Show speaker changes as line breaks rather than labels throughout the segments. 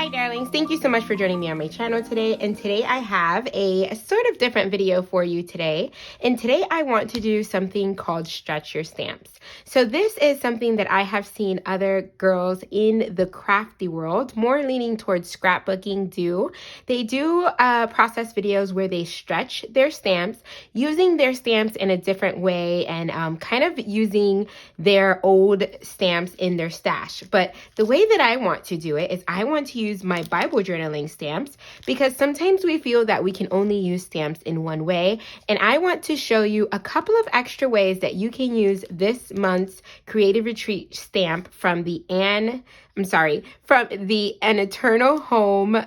Hi darlings, thank you so much for joining me on my channel today. And today I have a sort of different video for you today. And today I want to do something called stretch your stamps. So this is something that I have seen other girls in the crafty world, more leaning towards scrapbooking, do. They do process videos where they stretch their stamps, using their stamps in a different way and kind of using their old stamps in their stash. But the way that I want to do it is I want to use my Bible journaling stamps, because sometimes we feel that we can only use stamps in one way. And I want to show you a couple of extra ways that you can use this month's Creative Retreat stamp from the An Eternal Home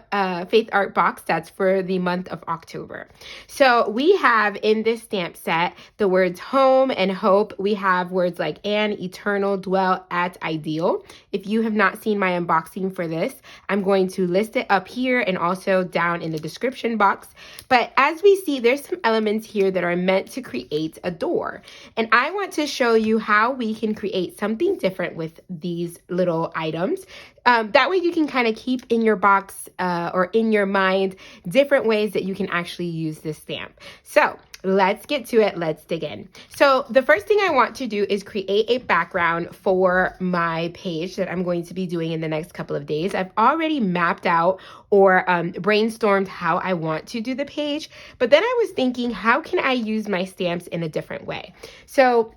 Faith Art Box. That's for the month of October. So we have in this stamp set the words home and hope. We have words like an, eternal, dwell, at, ideal. If you have not seen my unboxing for this, I'm going to list it up here and also down in the description box. But as we see, there's some elements here that are meant to create a door. And I want to show you how we can create something different with these little items. That way you can kind of keep in your box or in your mind different ways that you can actually use this stamp. So let's get to it. Let's dig in. So the first thing I want to do is create a background for my page that I'm going to be doing in the next couple of days. I've already mapped out or brainstormed how I want to do the page, but then I was thinking, how can I use my stamps in a different way? So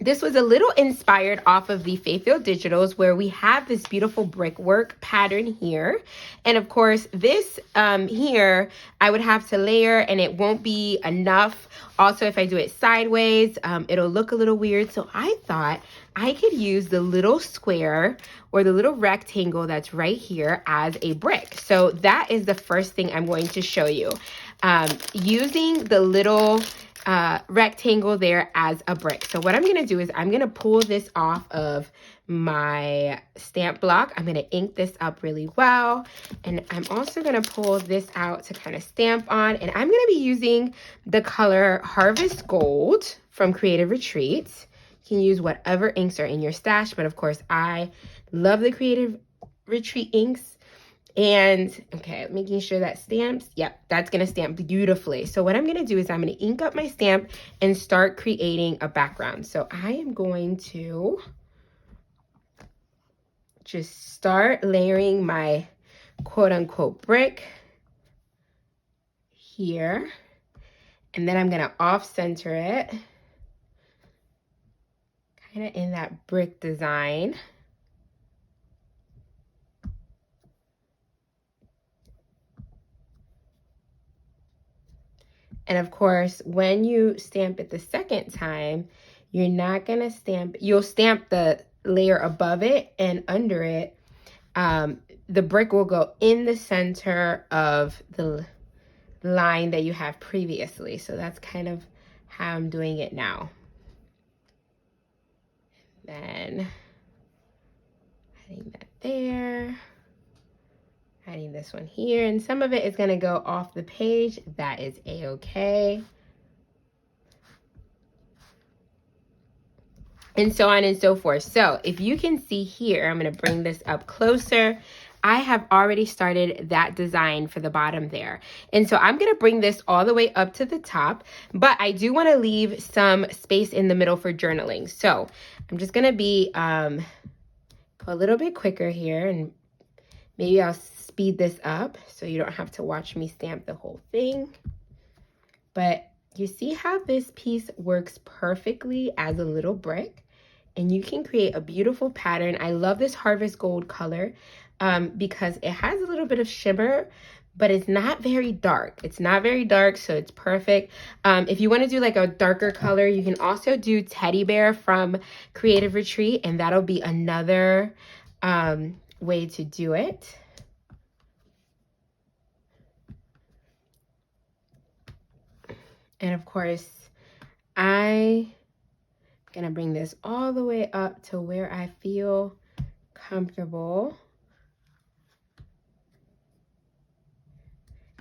this was a little inspired off of the Faithfield Digitals, where we have this beautiful brickwork pattern here. And of course, this here, I would have to layer and it won't be enough. Also, if I do it sideways, it'll look a little weird. So I thought I could use the little square or the little rectangle that's right here as a brick. So that is the first thing I'm going to show you. Using the little rectangle there as a brick. So what I'm going to do is I'm going to pull this off of my stamp block. I'm going to ink this up really well. And I'm also going to pull this out to kind of stamp on. And I'm going to be using the color Harvest Gold from Creative Retreat. You can use whatever inks are in your stash, but of course I love the Creative Retreat inks. And okay, making sure that stamps, yep, that's gonna stamp beautifully. So what I'm gonna do is I'm gonna ink up my stamp and start creating a background. So I am going to just start layering my quote unquote brick here. And then I'm gonna off center it, kind of in that brick design. And of course, when you stamp it the second time, you're not gonna stamp, you'll stamp the layer above it and under it. The brick will go in the center of the line that you have previously. So that's kind of how I'm doing it now. Then adding that there. Adding this one here, and some of it is going to go off the page. That is a-okay. And so on and so forth. So if you can see here, I'm going to bring this up closer. I have already started that design for the bottom there. And so I'm going to bring this all the way up to the top, but I do want to leave some space in the middle for journaling. So I'm just going to be go a little bit quicker here, and maybe I'll speed this up so you don't have to watch me stamp the whole thing. But you see how this piece works perfectly as a little brick, and you can create a beautiful pattern. I love this Harvest Gold color because it has a little bit of shimmer, but it's not very dark. It's not very dark, so it's perfect. If you want to do like a darker color, you can also do Teddy Bear from Creative Retreat, and that'll be another way to do it. And of course, I'm gonna bring this all the way up to where I feel comfortable.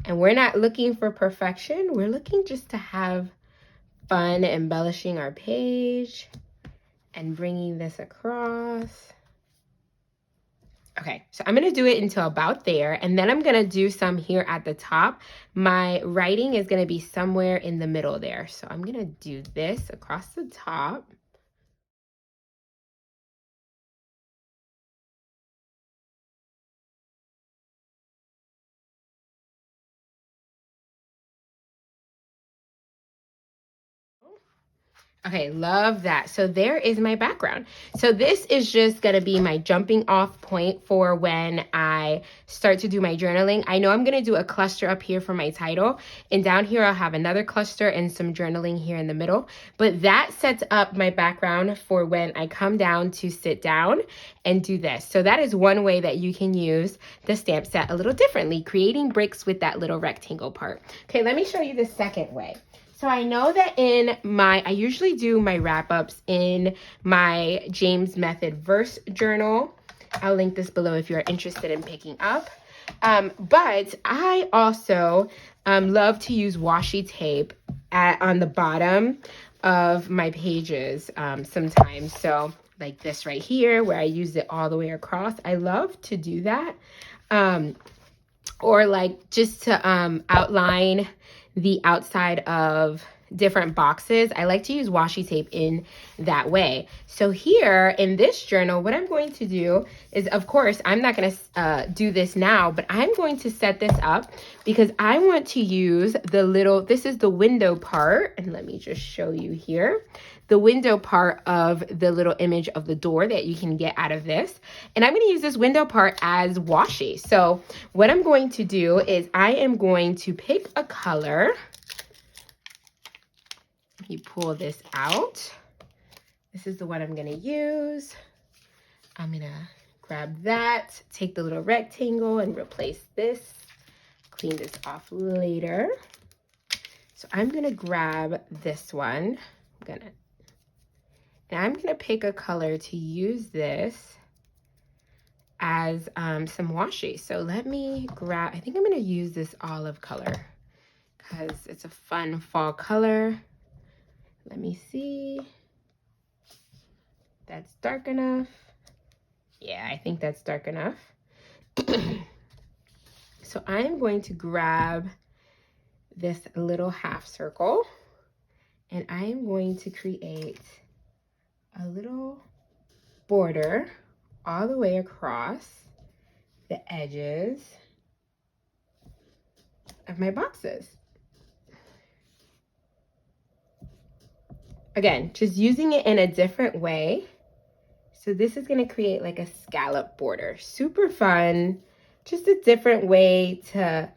And we're not looking for perfection. We're looking just to have fun embellishing our page and bringing this across. Okay, so I'm going to do it until about there, and then I'm going to do some here at the top. My writing is going to be somewhere in the middle there. So I'm going to do this across the top. Okay, love that. So there is my background. So this is just going to be my jumping off point for when I start to do my journaling. I know I'm going to do a cluster up here for my title, and down here I'll have another cluster and some journaling here in the middle. But that sets up my background for when I come down to sit down and do this. So that is one way that you can use the stamp set a little differently, creating bricks with that little rectangle part. Okay, let me show you the second way. So I know that I usually do my wrap-ups in my James Method verse journal. I'll link this below if you're interested in picking up. But I also love to use washi tape on the bottom of my pages sometimes. So like this right here where I use it all the way across. I love to do that. Or like just to outline the outside of different boxes. I like to use washi tape in that way. So here in this journal, what I'm going to do is, of course, I'm not going to do this now, but I'm going to set this up because I want to use this is the window part. And let me just show you here. The window part of the little image of the door that you can get out of this. And I'm going to use this window part as washi. So what I'm going to do is I am going to pick a color. You pull this out. This is the one I'm going to use. I'm going to grab that, take the little rectangle and replace this. Clean this off later. So I'm going to grab this one. I'm going to pick a color to use this as some washi. So let me grab, I think I'm going to use this olive color because it's a fun fall color. Let me see. That's dark enough. Yeah, I think that's dark enough. So I'm going to grab this little half circle and I am going to create a little border all the way across the edges of my boxes. Again, just using it in a different way. So this is going to create like a scallop border. Super fun. Just a different way to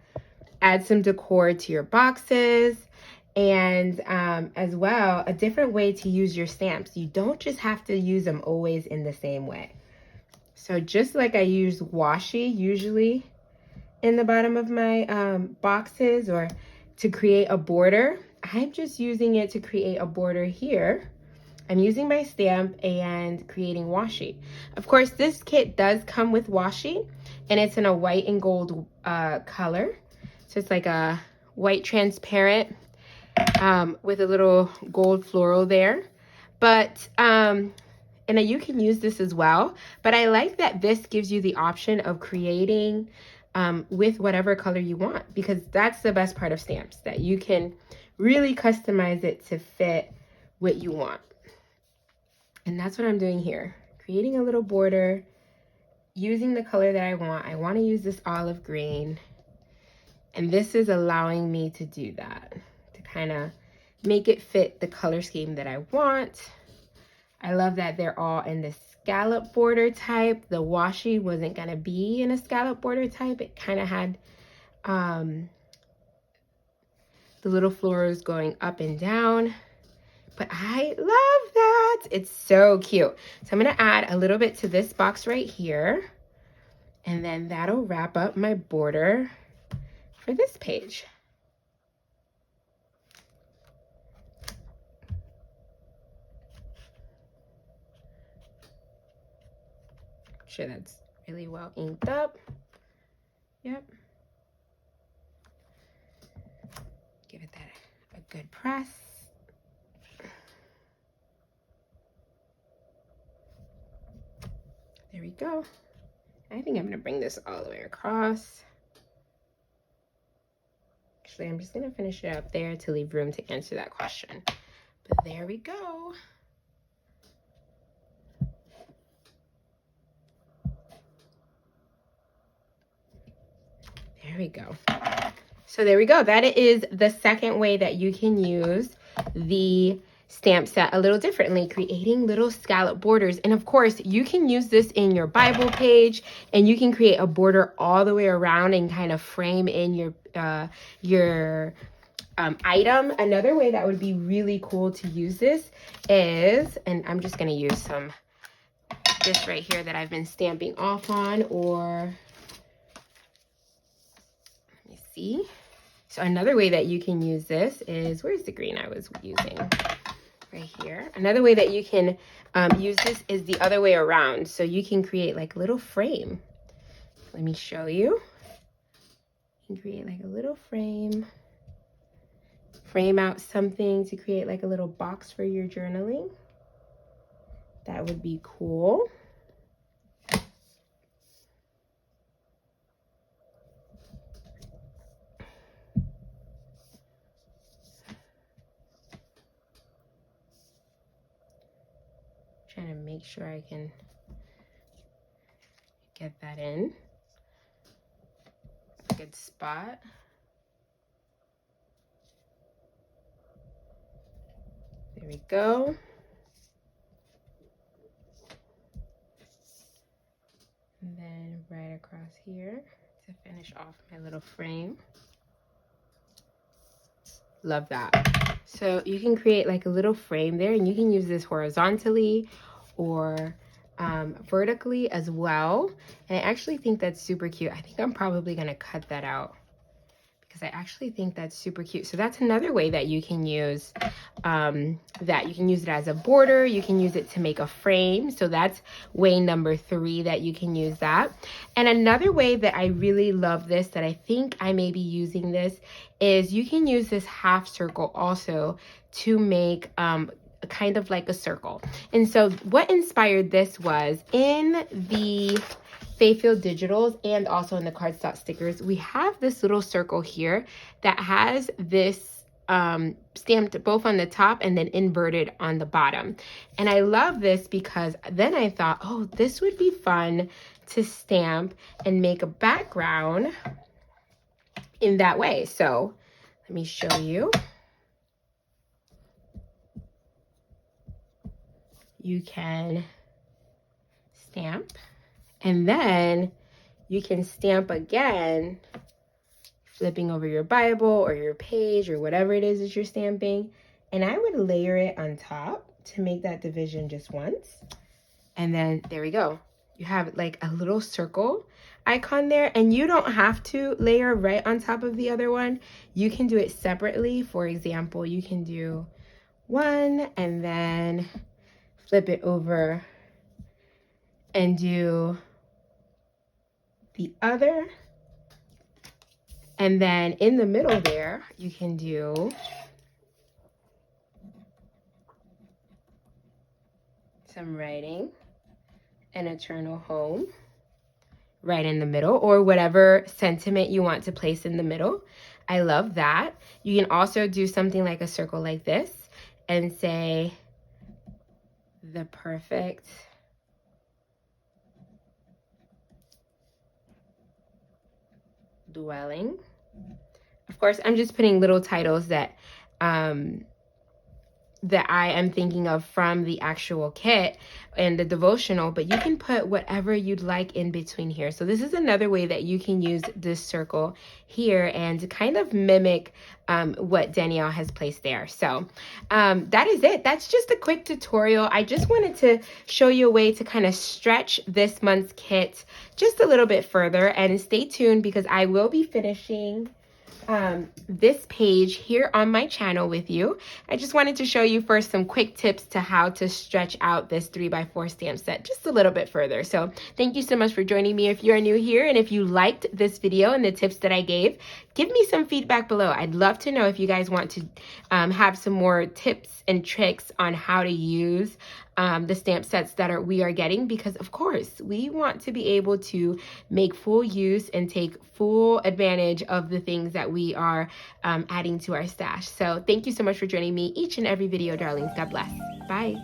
add some decor to your boxes. And as well, a different way to use your stamps. You don't just have to use them always in the same way. So just like I use washi usually in the bottom of my boxes or to create a border, I'm just using it to create a border here. I'm using my stamp and creating washi. Of course, this kit does come with washi and it's in a white and gold color. So it's like a white transparent with a little gold floral there. But, and you can use this as well. But I like that this gives you the option of creating with whatever color you want, because that's the best part of stamps, that you can really customize it to fit what you want. And that's what I'm doing here, creating a little border, using the color that I want. I want to use this olive green, and this is allowing me to do that, to kind of make it fit the color scheme that I want. I love that they're all in the scallop border type. The washi wasn't going to be in a scallop border type. It kind of had the little florals going up and down. But I love that. It's so cute. So I'm going to add a little bit to this box right here. And then that'll wrap up my border for this page. Make sure that's really well inked up. Yep. Give it that a good press. There we go. I think I'm gonna bring this all the way across. Actually, I'm just gonna finish it up there to leave room to answer that question. But there we go. There we go. So there we go. That is the second way that you can use the stamp set a little differently, creating little scallop borders. And of course, you can use this in your Bible page, and you can create a border all the way around and kind of frame in your item. Another way that would be really cool to use this is, and I'm just going to use this right here that I've been stamping off on, or let me see. So another way that you can use this is, where's the green I was using? Right here. Another way that you can use this is the other way around. So you can create like a little frame. Let me show you. You can create like a little frame. Frame out something to create like a little box for your journaling. That would be cool. Trying to make sure I can get that in a good spot. There we go. And then right across here to finish off my little frame. Love that. So you can create like a little frame there, and you can use this horizontally or vertically as well. And I actually think that's super cute. I think I'm probably gonna cut that out because I actually think that's super cute. So that's another way that you can use that. You can use it as a border. You can use it to make a frame. So that's way number 3 that you can use that. And another way that I really love this, that I think I may be using this, is you can use this half circle also to make kind of like a circle. And so what inspired this was in the Faithfield Digitals and also in the cardstock stickers, we have this little circle here that has this stamped both on the top and then inverted on the bottom. And I love this because then I thought, oh, this would be fun to stamp and make a background in that way. So let me show you. You can stamp, and then you can stamp again, flipping over your Bible or your page or whatever it is that you're stamping. And I would layer it on top to make that division just once. And then there we go. You have like a little circle icon there, and you don't have to layer right on top of the other one. You can do it separately. For example, you can do one and then flip it over and do the other. And then in the middle there, you can do some writing, an eternal home, right in the middle, or whatever sentiment you want to place in the middle. I love that. You can also do something like a circle like this and say, the perfect dwelling. Of course, I'm just putting little titles that that I am thinking of from the actual kit and the devotional, but you can put whatever you'd like in between here. So this is another way that you can use this circle here and kind of mimic what Danielle has placed there. So that is it. That's just a quick tutorial. I just wanted to show you a way to kind of stretch this month's kit just a little bit further, and stay tuned because I will be finishing this page here on my channel with you. I just wanted to show you first some quick tips to how to stretch out this 3x4 stamp set just a little bit further. So thank you so much for joining me if you are new here, and if you liked this video and the tips that I gave, give me some feedback below. I'd love to know if you guys want to have some more tips and tricks on how to use the stamp sets that we are getting, because of course we want to be able to make full use and take full advantage of the things that we are adding to our stash. So thank you so much for joining me each and every video, darlings. God bless. Bye.